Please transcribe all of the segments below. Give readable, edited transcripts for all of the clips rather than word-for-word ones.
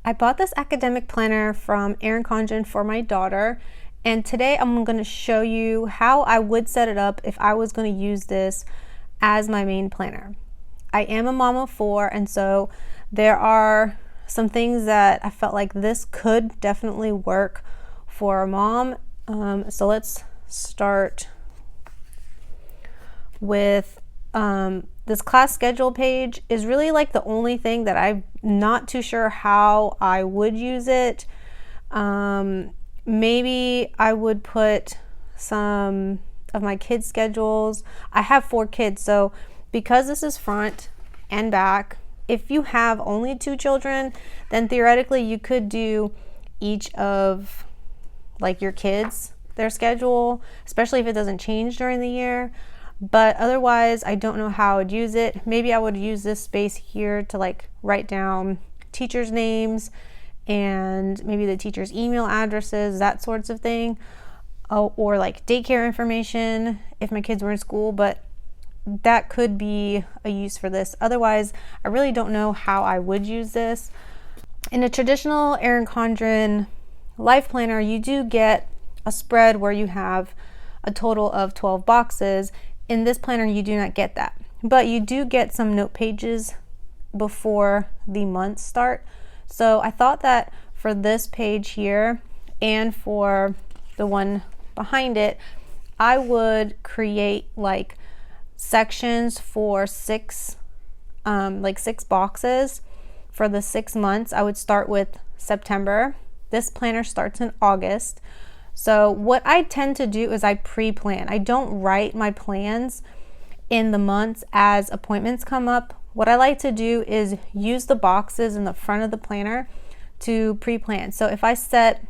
I bought this academic planner from Erin Condren for my daughter, and today I'm going to show you how I would set it up if I was going to use this as my main planner. I am a mom of 4, and so there are some things that I felt like this could definitely work for a mom. So let's start with this class schedule page is really like the only thing that I'm not too sure how I would use it. Maybe I would put some of my kids' schedules. I have 4 kids, so because this is front and back, if you have only 2 children, then theoretically you could do each of like your kids, their schedule, especially if it doesn't change during the year. But otherwise, I don't know how I would use it. Maybe I would use this space here to like write down teachers' names and maybe the teachers' email addresses, that sorts of thing. Or like daycare information if my kids were in school, but that could be a use for this. Otherwise, I really don't know how I would use this. In a traditional Erin Condren life planner, you do get a spread where you have a total of 12 boxes. In this planner, you do not get that, but you do get some note pages before the months start. So I thought that for this page here and for the one behind it, I would create like sections for 6 boxes for the 6 months. I would start with September. This planner starts in August. So what I tend to do is I pre-plan. I don't write my plans in the months as appointments come up. What I like to do is use the boxes in the front of the planner to pre-plan. So if I set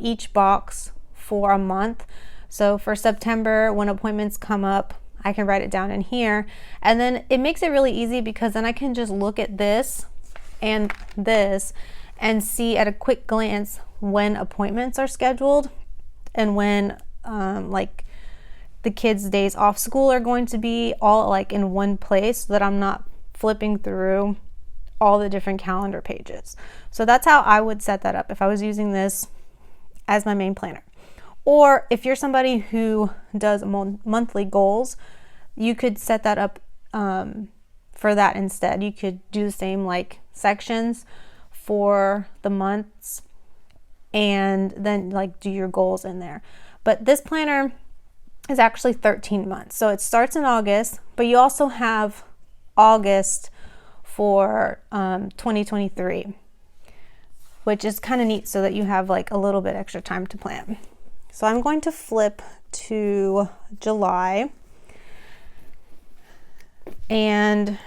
each box for a month, so for September, when appointments come up, I can write it down in here. And then it makes it really easy because then I can just look at this and see at a quick glance when appointments are scheduled and when like the kids' days off school are going to be all like in one place, so that I'm not flipping through all the different calendar pages. So that's how I would set that up if I was using this as my main planner. Or if you're somebody who does monthly goals, you could set that up for that instead. You could do the same like sections for the months and then like do your goals in there. But this planner is actually 13 months. So it starts in August, but you also have August for 2023, which is kind of neat so that you have like a little bit extra time to plan. So I'm going to flip to July, and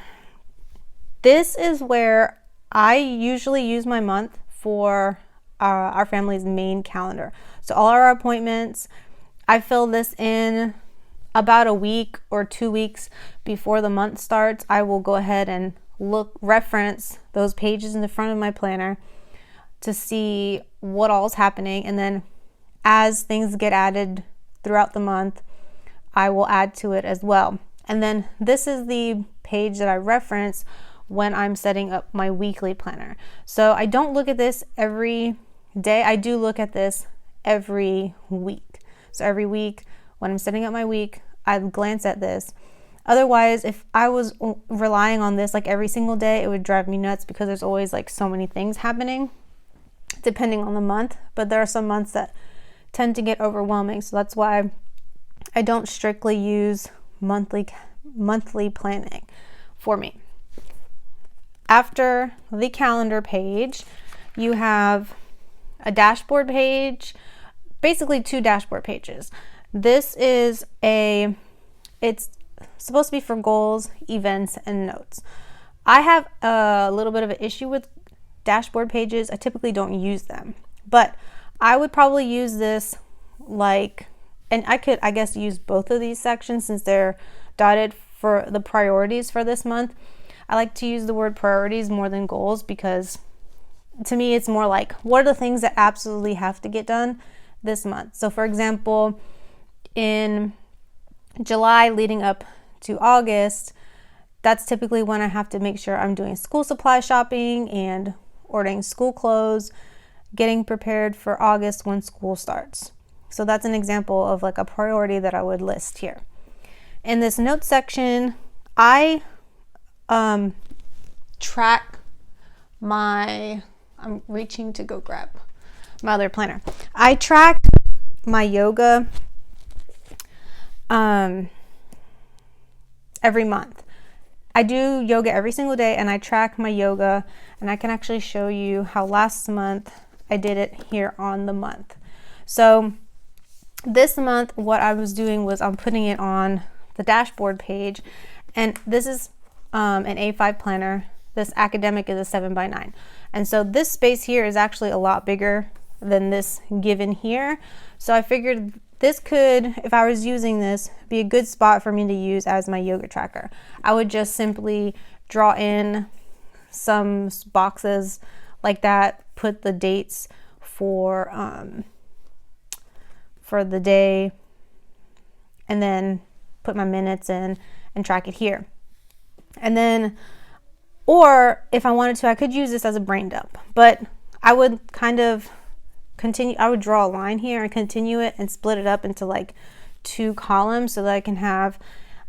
this is where I usually use my month for our family's main calendar. So all our appointments, I fill this in about a week or 2 weeks before the month starts. I will go ahead and reference those pages in the front of my planner to see what all is happening. And then as things get added throughout the month, I will add to it as well. And then this is the page that I reference when I'm setting up my weekly planner. So I don't look at this every day. I do look at this every week. So every week when I'm setting up my week, I glance at this. Otherwise, if I was relying on this like every single day, it would drive me nuts because there's always like so many things happening depending on the month. But there are some months that tend to get overwhelming. So that's why I don't strictly use monthly planning for me. After the calendar page, you have a dashboard page, basically 2 dashboard pages. This is it's supposed to be for goals, events, and notes. I have a little bit of an issue with dashboard pages. I typically don't use them, but I would probably use this and I could, I guess, use both of these sections since they're dotted for the priorities for this month. I like to use the word priorities more than goals because to me it's more like what are the things that absolutely have to get done this month. So for example, in July leading up to August, that's typically when I have to make sure I'm doing school supply shopping and ordering school clothes, getting prepared for August when school starts. So that's an example of like a priority that I would list here. In this notes section, I track I'm reaching to go grab my other planner. I track my yoga every month. I do yoga every single day, and I track my yoga, and I can actually show you how last month I did it here on the month. So this month what I was doing was I'm putting it on the dashboard page, and this is an A5 planner. This academic is a 7x9, and so this space here is actually a lot bigger than this given here. So I figured this could, if I was using this, be a good spot for me to use as my yoga tracker. I would just simply draw in some boxes like that, put the dates for the day, and then put my minutes in and track it here. And then, or if I wanted to, I could use this as a brain dump, but I would kind of continue. I would draw a line here and continue it and split it up into like 2 columns so that I can have,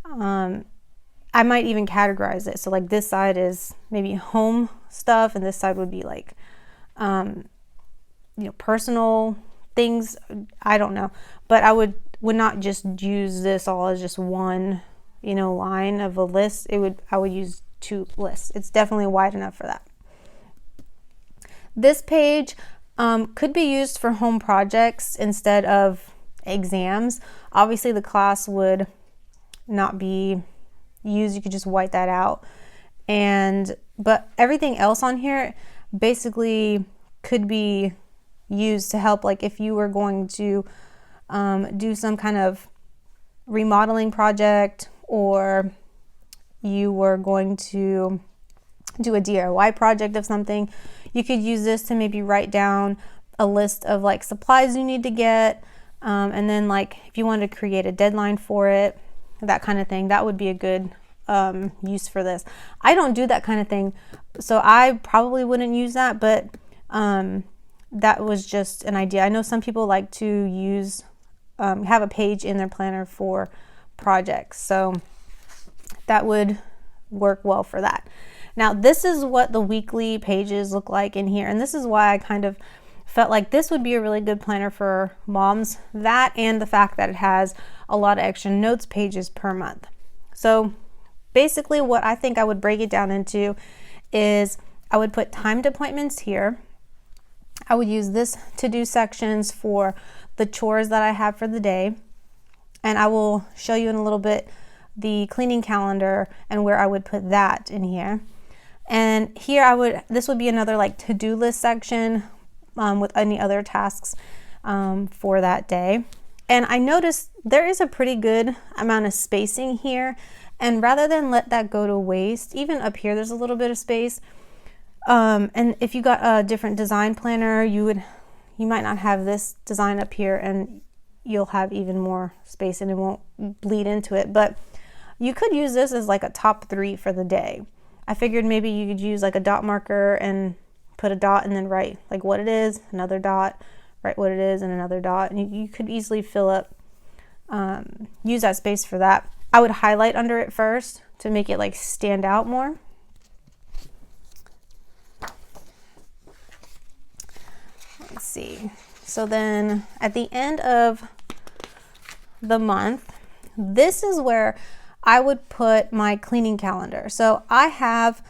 I might even categorize it. So like this side is maybe home stuff, and this side would be like, personal things. I don't know, but I would not just use this all as just one, line of a list. I would use 2 lists. It's definitely wide enough for that. This page could be used for home projects instead of exams. Obviously the class would not be used. You could just white that out. But everything else on here basically could be used to help, like if you were going to do some kind of remodeling project, or you were going to do a DIY project of something, you could use this to maybe write down a list of like supplies you need to get, and then like if you wanted to create a deadline for it, that kind of thing, that would be a good use for this. I don't do that kind of thing, so I probably wouldn't use that, but that was just an idea. I know some people like to use have a page in their planner for projects, so that would work well for that. Now this is what the weekly pages look like in here, and this is why I kind of felt like this would be a really good planner for moms, that and the fact that it has a lot of extra notes pages per month. So basically what I think I would break it down into is I would put timed appointments here. I would use this to-do sections for the chores that I have for the day, and I will show you in a little bit the cleaning calendar and where I would put that in here. And here this would be another like to-do list section with any other tasks for that day. And I noticed there is a pretty good amount of spacing here, and rather than let that go to waste, even up here there's a little bit of space. And if you got a different design planner, you might not have this design up here, and you'll have even more space and it won't bleed into it. But you could use this as like a top 3 for the day. I figured maybe you could use like a dot marker and put a dot and then write like what it is, another dot, write what it is, and another dot. And you could easily fill up, use that space for that. I would highlight under it first to make it like stand out more. Let's see. So then at the end of the month, this is where I would put my cleaning calendar. So I have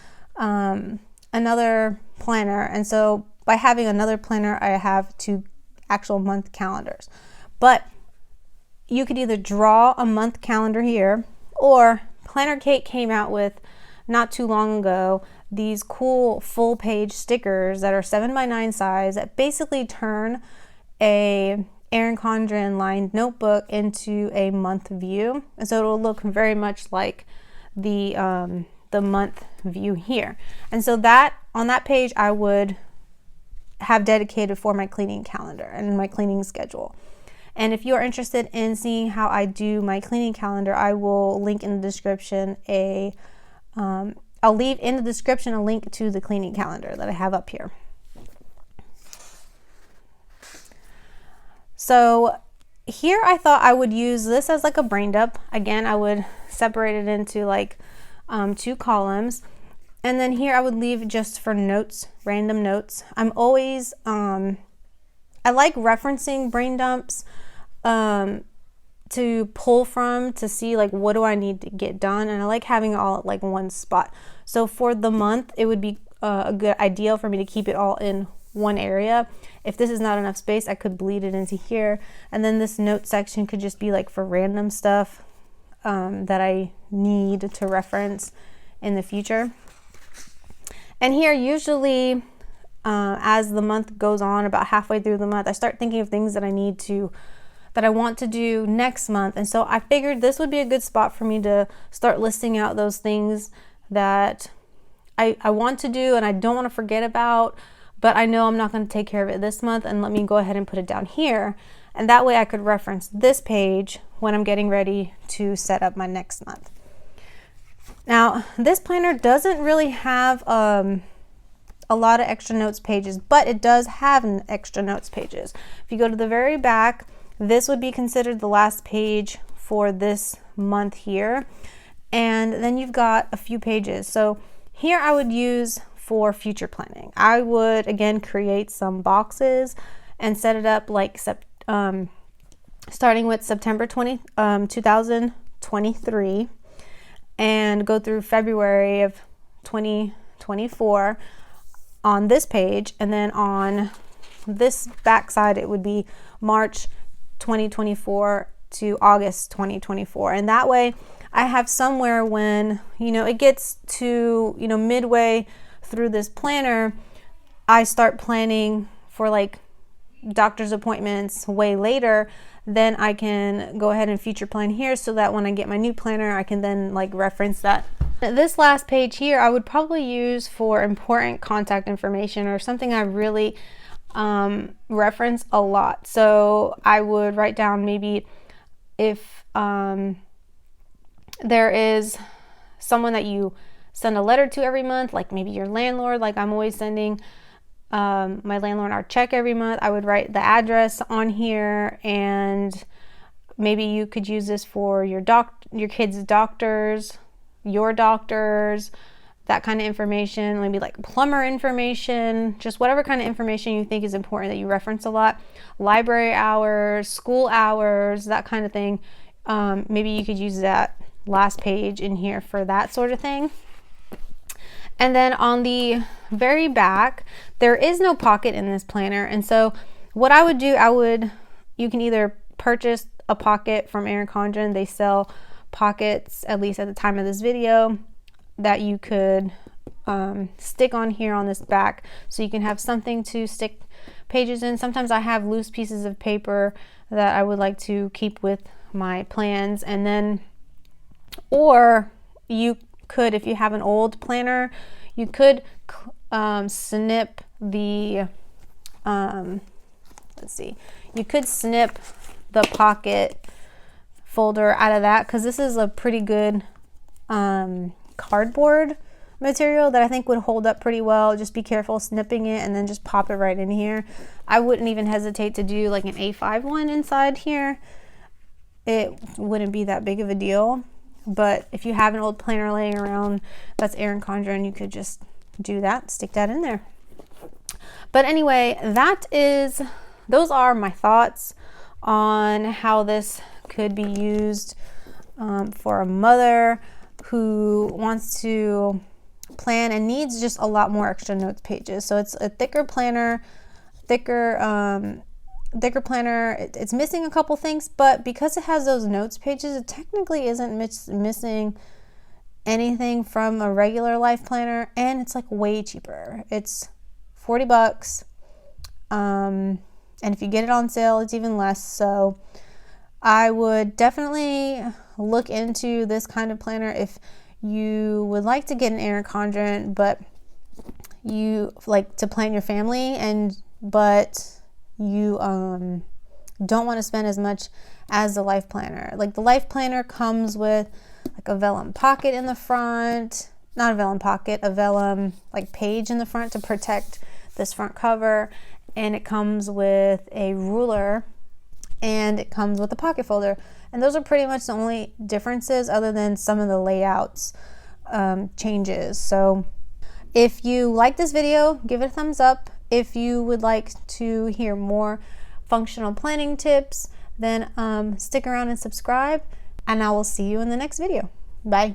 another planner, and so by having another planner, I have 2 actual month calendars. But you could either draw a month calendar here, or Planner Kate came out with, not too long ago, these cool full page stickers that are 7x9 size that basically turn a Erin Condren lined notebook into a month view, and so it'll look very much like the month view here. And so that on that page I would have dedicated for my cleaning calendar and my cleaning schedule. And if you are interested in seeing how I do my cleaning calendar, I will link in the description a I'll leave in the description a link to the cleaning calendar that I have up here. So here I thought I would use this as like a brain dump. Again, I would separate it into like 2 columns. And then here I would leave just for notes, random notes. I'm always, I like referencing brain dumps to pull from to see like what do I need to get done. And I like having it all at like one spot. So for the month, it would be a good ideal for me to keep it all in one area. If this is not enough space, I could bleed it into here. And then this note section could just be like for random stuff that I need to reference in the future. And here usually as the month goes on, about halfway through the month, I start thinking of things that I want to do next month. And so I figured this would be a good spot for me to start listing out those things that I want to do and I don't want to forget about, but I know I'm not going to take care of it this month, and let me go ahead and put it down here. And that way I could reference this page when I'm getting ready to set up my next month. Now, this planner doesn't really have a lot of extra notes pages, but it does have an extra notes pages. If you go to the very back, this would be considered the last page for this month here. And then you've got a few pages. So here I would use for future planning. I would, again, create some boxes and set it up like starting with September 2023 and go through February of 2024 on this page. And then on this back side, it would be March 2024 to August 2024. And that way I have somewhere when, it gets to, midway through this planner, I start planning for like doctor's appointments way later, then I can go ahead and future plan here so that when I get my new planner, I can then like reference that. This last page here, I would probably use for important contact information or something I really reference a lot. So I would write down maybe if there is someone that you send a letter to every month, like maybe your landlord, like I'm always sending my landlord our check every month. I would write the address on here, and maybe you could use this for your kids' doctors, your doctors, that kind of information, maybe like plumber information, just whatever kind of information you think is important that you reference a lot, library hours, school hours, that kind of thing. Maybe you could use that last page in here for that sort of thing. And then on the very back, there is no pocket in this planner. And so what I would do, you can either purchase a pocket from Erin Condren. They sell pockets, at least at the time of this video, that you could stick on here on this back. So you can have something to stick pages in. Sometimes I have loose pieces of paper that I would like to keep with my plans. And then, or you could, if you have an old planner, you could snip the you could snip the pocket folder out of that, because this is a pretty good cardboard material that I think would hold up pretty well. Just be careful snipping it and then just pop it right in here. I wouldn't even hesitate to do like an A5 one inside here. It wouldn't be that big of a deal. But if you have an old planner laying around that's Erin Condren, you could just do that, stick that in there. But anyway, those are my thoughts on how this could be used for a mother who wants to plan and needs just a lot more extra notes pages. So it's a thicker planner, it's missing a couple things, but because it has those notes pages, it technically isn't missing anything from a regular life planner, and it's like way cheaper. It's $40, and if you get it on sale, it's even less. So I would definitely look into this kind of planner if you would like to get an Erin Condren, but you like to plan your family, but you don't want to spend as much as the life planner. Like the life planner comes with like a vellum pocket in the front, not a vellum pocket, a vellum like page in the front to protect this front cover. And it comes with a ruler and it comes with a pocket folder. And those are pretty much the only differences other than some of the layouts changes. So if you like this video, give it a thumbs up. If you would like to hear more functional planning tips, then stick around and subscribe, and I will see you in the next video. Bye.